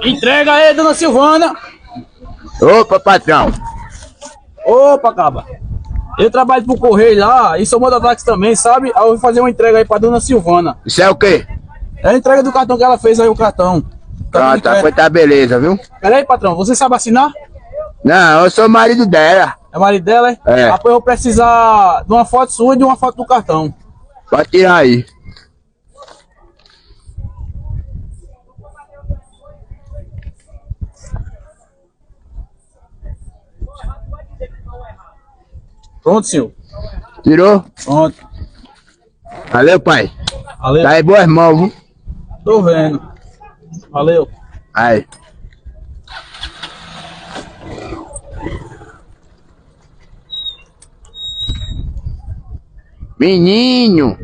Entrega aí, dona Silvana. Opa, patrão. Opa, caba. Eu trabalho pro Correio lá e sou mototáxi também, sabe? Aí eu vou fazer uma entrega aí pra dona Silvana. Isso é o quê? É a entrega do cartão que ela fez aí, o cartão. Ah, tá, foi, tá beleza, viu? Pera aí, patrão, você sabe assinar? Não, eu sou marido dela. É marido dela, é? É. Depois eu vou precisar de uma foto sua e de uma foto do cartão. Pode tirar aí. Pronto, senhor? Tirou? Pronto. Valeu, pai. Valeu. Tá em boas mãos, viu? Tô vendo. Valeu. Aí. Menino.